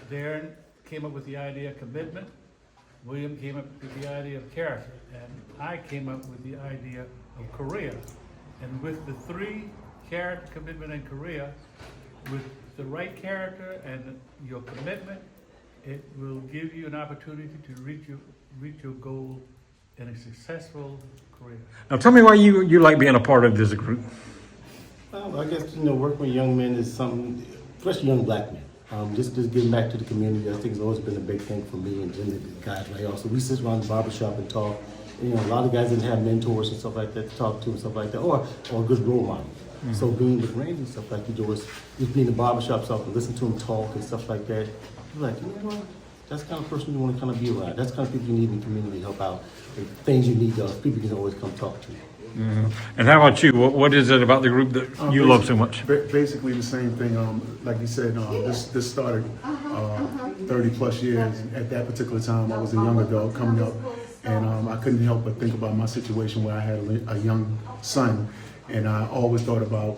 Darren came up with the idea of commitment, William came up with the idea of character, and I came up with the idea of career. And with the three, character, commitment, and career, with the right character and your commitment, it will give you an opportunity to reach your goal in a successful career. Now tell me why you like being a part of this group. I guess, working with young men is something, especially young black men. Just giving back to the community, I think has always been a big thing for me and the guys right here. So we sit around the barbershop and talk. A lot of guys didn't have mentors and stuff like that to talk to and stuff like that, or a good role model. Mm-hmm. So being with Randy and stuff like you do is just being in the barbershop stuff and listen to him talk and stuff like that. You're like, you know what? That's the kind of person you want to kind of be around. That's the kind of people you need in the community to help out. And things you need, people you can always come talk to. Mm-hmm. And how about you? What is it about the group that you love so much? Basically the same thing. Like you said, this started 30 plus years. At that particular time, I was a young adult coming up, and I couldn't help but think about my situation where I had a young son, and I always thought about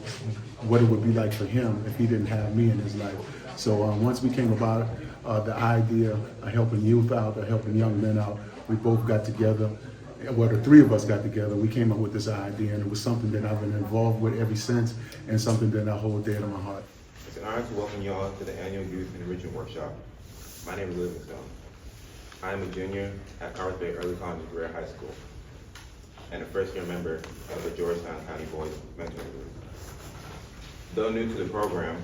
what it would be like for him if he didn't have me in his life. So once we came about the idea of helping youth out, or helping young men out, we both got together. Well, the three of us got together. We came up with this idea, and it was something that I've been involved with ever since, and something that I hold dear to my heart. It's an honor to welcome you all to the annual Youth Enrichment Workshop. My name is Livingstone. I am a junior at Carver Bay Early College and Career High School, and a first-year member of the Georgetown County Boys Mentoring Group. Though new to the program,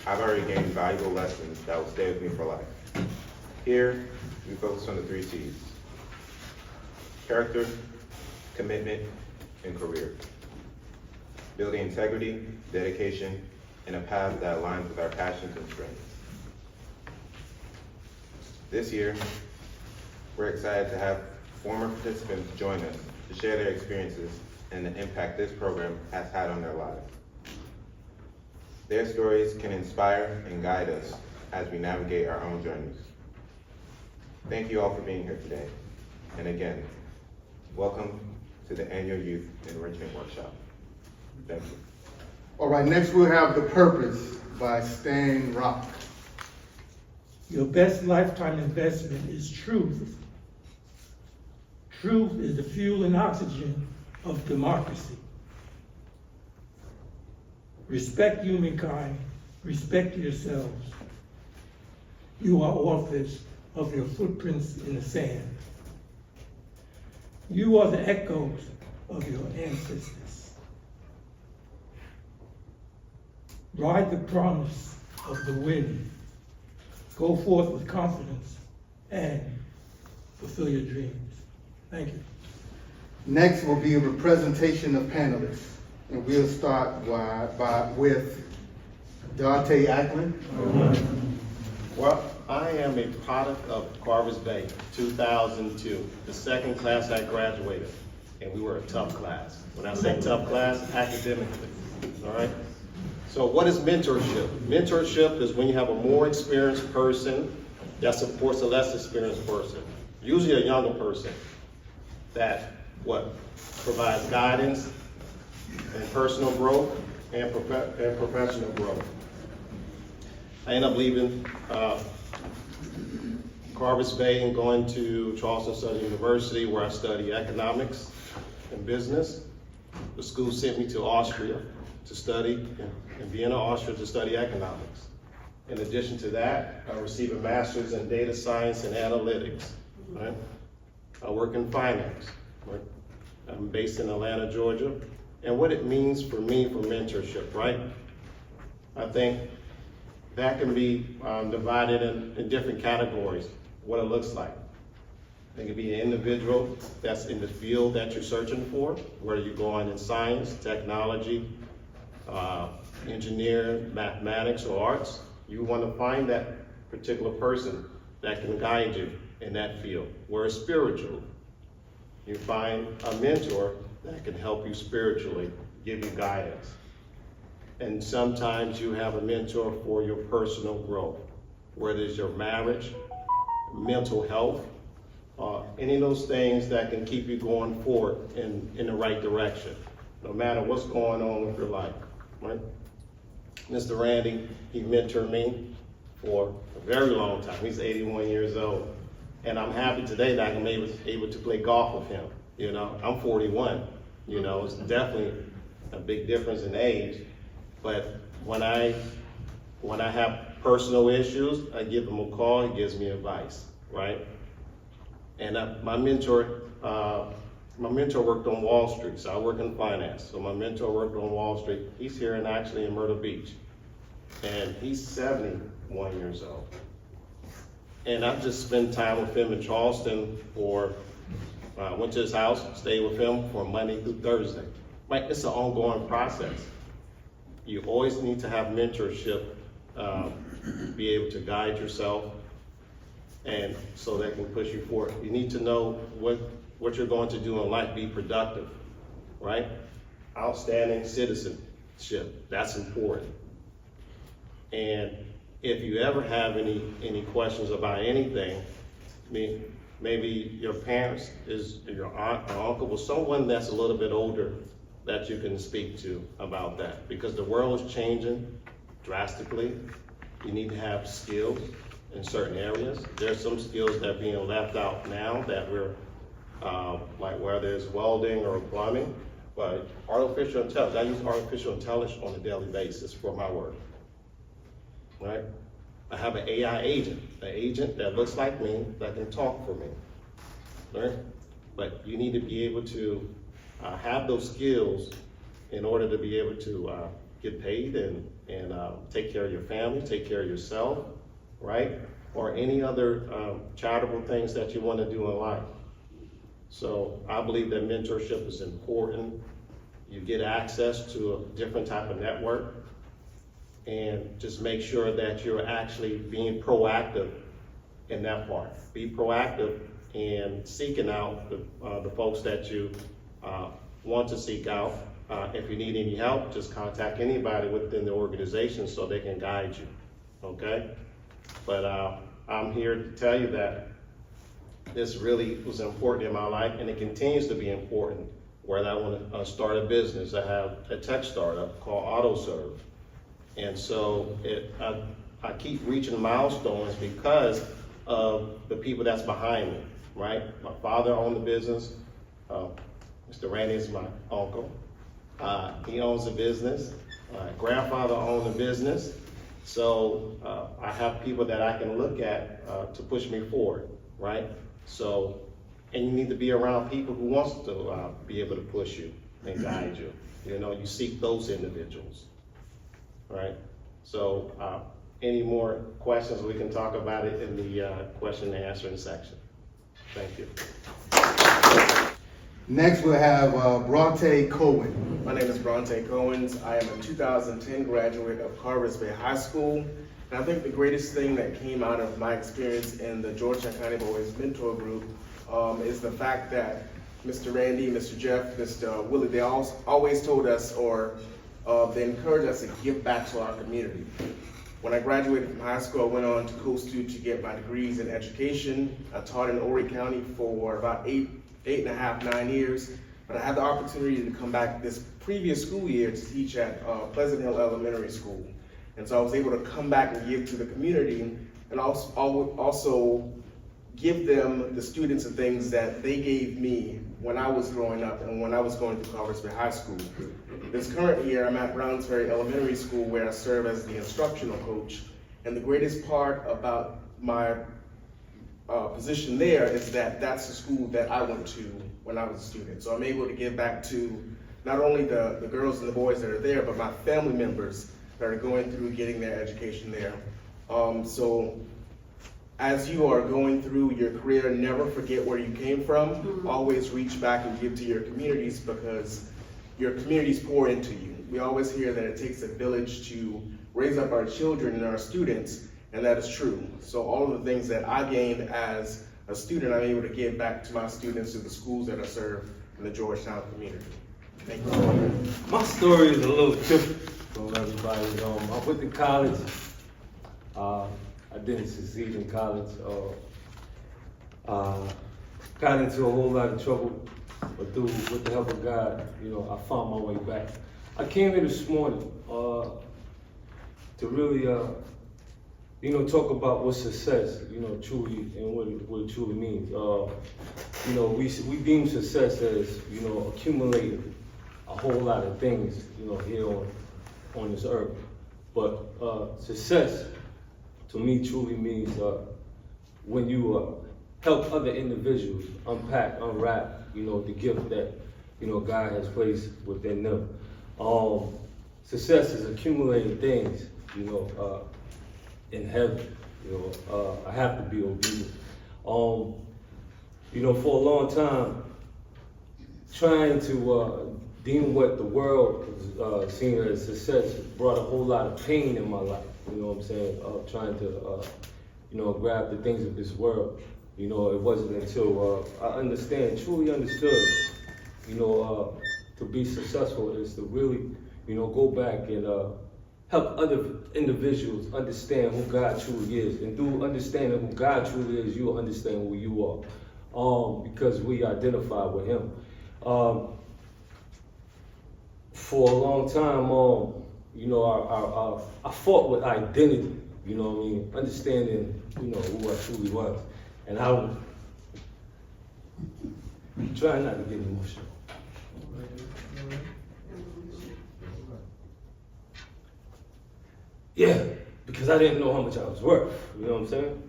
I've already gained valuable lessons that will stay with me for life. Here, we focus on the 3 C's: character, commitment, and career. Building integrity, dedication, and a path that aligns with our passions and strengths. This year, we're excited to have former participants join us to share their experiences and the impact this program has had on their lives. Their stories can inspire and guide us as we navigate our own journeys. Thank you all for being here today. And again, welcome to the annual Youth Enrichment Workshop. Thank you. All right, next we'll have The Purpose by Stan Rock. Your best lifetime investment is truth. Truth is the fuel and oxygen of democracy. Respect humankind, respect yourselves. You are authors of your footprints in the sand. You are the echoes of your ancestors. Ride the promise of the wind. Go forth with confidence and fulfill your dreams. Thank you. Next will be a representation of panelists. And we'll start with Dante Ackland. Well, I am a product of Carver's Bay, 2002, the second class I graduated, and we were a tough class. When I say tough class, academically, all right? So what is mentorship? Mentorship is when you have a more experienced person that supports a less experienced person, usually a younger person, that provides guidance and personal growth and professional growth. I ended up leaving Carver's Bay and going to Charleston Southern University, where I studied economics and business. The school sent me to Austria to study, in Vienna, Austria, to study economics. In addition to that, I received a master's in data science and analytics. Right? I work in finance. Right? I'm based in Atlanta, Georgia. And what it means for me for mentorship, right? I think that can be divided in different categories, what it looks like. It can be an individual that's in the field that you're searching for, whether you're going in science, technology, engineering, mathematics, or arts. You want to find that particular person that can guide you in that field. Whereas spiritual, you find a mentor that can help you spiritually, give you guidance. And sometimes you have a mentor for your personal growth, whether it's your marriage, mental health, any of those things that can keep you going forward in the right direction, no matter what's going on with your life, right? Mr. Randy, he mentored me for a very long time. He's 81 years old. And I'm happy today that I'm able to play golf with him. You know, I'm 41. You know, it's definitely a big difference in age. But when I have personal issues, I give him a call, he gives me advice, right? And my mentor worked on Wall Street, so I work in finance. So my mentor worked on Wall Street. He's here actually in Myrtle Beach. And he's 71 years old. And I've just spent time with him in Charleston went to his house, stayed with him for Monday through Thursday. Right, it's an ongoing process. You always need to have mentorship, be able to guide yourself, and so that can push you forward. You need to know what you're going to do in life, be productive, right? Outstanding citizenship, that's important. And if you ever have any questions about anything, maybe your parents, your aunt or uncle, or someone that's a little bit older that you can speak to about that, because the world is changing drastically. You need to have skills in certain areas. There's some skills that are being left out now that we're, like whether it's welding or plumbing, but artificial intelligence, I use artificial intelligence on a daily basis for my work, right? I have an AI agent, an agent that looks like me, that can talk for me, right? But you need to be able to have those skills in order to be able to get paid and take care of your family, take care of yourself, right? Or any other charitable things that you want to do in life. So I believe that mentorship is important. You get access to a different type of network, and just make sure that you're actually being proactive in that part. Be proactive in seeking out the folks that you want to seek out. If you need any help, just contact anybody within the organization so they can guide you, okay? But I'm here to tell you that this really was important in my life, and it continues to be important. Whether I want to start a business, I have a tech startup called AutoServe. And so I keep reaching milestones because of the people that's behind me, right? My father owned the business. Mr. Randy is my uncle. He owns the business. My grandfather owned the business. So I have people that I can look at to push me forward, right? So, and you need to be around people who wants to be able to push you and guide you. You know, you seek those individuals. Right. So any more questions, we can talk about it in the question and answering section. Thank you. Next we'll have Bronte Cohen. My name is Bronte Cohens. I am a 2010 graduate of Carvers Bay High School. And I think the greatest thing that came out of my experience in the Georgetown County Boys Mentor Group is the fact that Mr. Randy, Mr. Jeff, Mr. Willie, they always told us, or they encouraged us to give back to our community. When I graduated from high school, I went on to Coastal to get my degrees in education. I taught in Horry County for about 9 years, but I had the opportunity to come back this previous school year to teach at Pleasant Hill Elementary School. And so I was able to come back and give to the community, and also give them the students and things that they gave me when I was growing up and when I was going to Carvers Bay High School. This current year, I'm at Browns Ferry Elementary School, where I serve as the instructional coach. And the greatest part about my position there is that that's the school that I went to when I was a student. So I'm able to give back to not only the girls and the boys that are there, but my family members that are going through getting their education there. So as you are going through your career, never forget where you came from. Always reach back and give to your communities, because your communities pour into you. We always hear that it takes a village to raise up our children and our students, and that is true. So all of the things that I gained as a student, I'm able to give back to my students and the schools that I serve in the Georgetown community. Thank you. My story is a little different from everybody's. I went to college. I didn't succeed in college. Got into a whole lot of trouble, but with the help of God, I found my way back. I came here this morning to really talk about what success, truly, and what it truly means. We deem success as, accumulating a whole lot of things, here on this earth. But success, to me, truly means when you help other individuals unwrap, the gift that, God has placed within them. Success is accumulating things, in heaven. I have to be obedient. For a long time, trying to deem what the world seen as success brought a whole lot of pain in my life. Trying to, grab the things of this world. It wasn't until I truly understood, to be successful is to really, go back and help other individuals understand who God truly is. And through understanding who God truly is, you'll understand who you are. Because we identify with Him. For a long time, I fought with identity, understanding, who I truly was. And I would try not to get emotional. Yeah, because I didn't know how much I was worth, you know what I'm saying?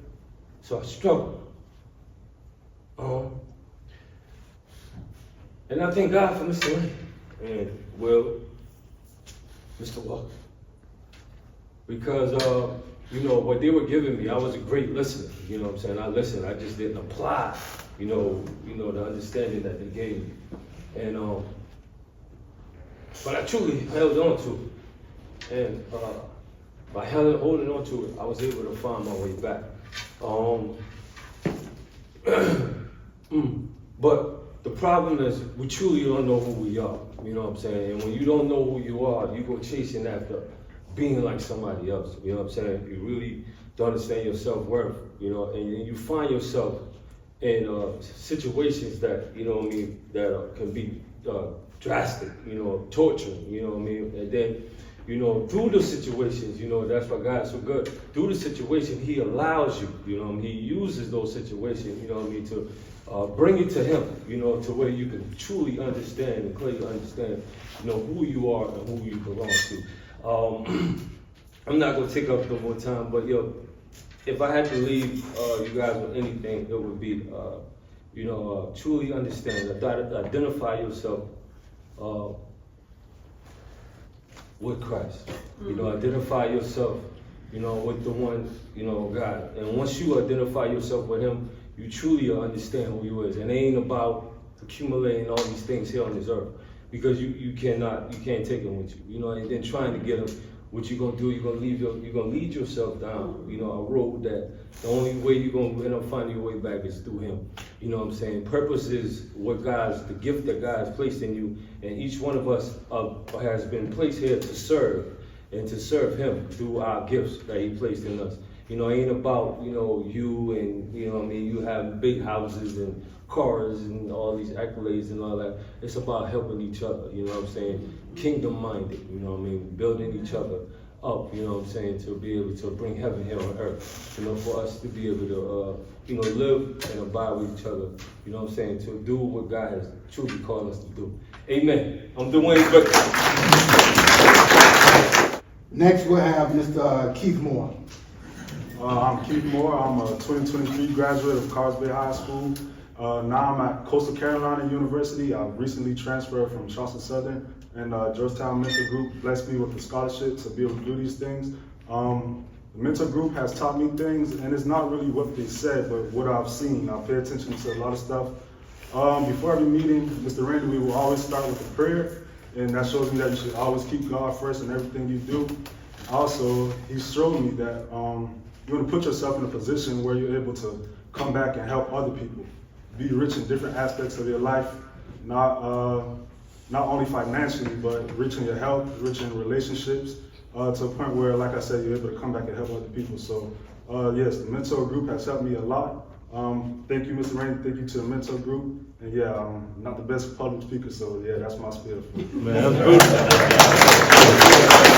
So I struggled. And I thank God for Mr. Lane and Will, Mr. Walker. Because, what they were giving me, I was a great listener, I listened, I just didn't apply, the understanding that they gave me. And, but I truly held on to it. And by holding on to it, I was able to find my way back. But the problem is we truly don't know who we are, And when you don't know who you are, you go chasing after being like somebody else, You really don't understand your self-worth, and you find yourself in situations that, that can be drastic, torturing, And then, through the situations, that's why God's so good. Through the situation, He allows you, He uses those situations, to bring it to Him, to where you can truly understand and clearly understand, who you are and who you belong to. I'm not going to take up no more time, but if I had to leave you guys with anything, it would be, truly understand, identify yourself with Christ. Identify yourself, with the one, God. And once you identify yourself with Him, you truly understand who you is. And it ain't about accumulating all these things here on this earth, because you can't take them with you. And then trying to get them, what you're gonna do, you're gonna lead yourself down, a road that the only way you're gonna end up finding your way back is through Him. Purpose is the gift that God has placed in you, and each one of us has been placed here to serve, and to serve Him through our gifts that He placed in us. It ain't about, you and, you have big houses and cars and all these accolades and all that. It's about helping each other, Kingdom minded, building each other up, to be able to bring heaven here on earth, for us to be able to, live and abide with each other, to do what God has truly called us to do. Amen. I'm Dwayne Booker. Next, we'll have Mr. Keith Moore. I'm Keith Moore. I'm a 2023 graduate of Carsway High School. Now I'm at Coastal Carolina University. I recently transferred from Charleston Southern, and Georgetown Mentor Group blessed me with a scholarship to be able to do these things. The Mentor Group has taught me things, and it's not really what they said, but what I've seen. I pay attention to a lot of stuff. Before every meeting, Mr. Randy, we will always start with a prayer, and that shows me that you should always keep God first in everything you do. Also, he showed me that you want to put yourself in a position where you're able to come back and help other people. Be rich in different aspects of your life, not only financially, but rich in your health, rich in relationships, to a point where, like I said, you're able to come back and help other people. So, yes, the Mentor Group has helped me a lot. Thank you, Mr. Rainey. Thank you to the Mentor Group. And yeah, I'm not the best public speaker, so yeah, that's my spiel. Man, that's good.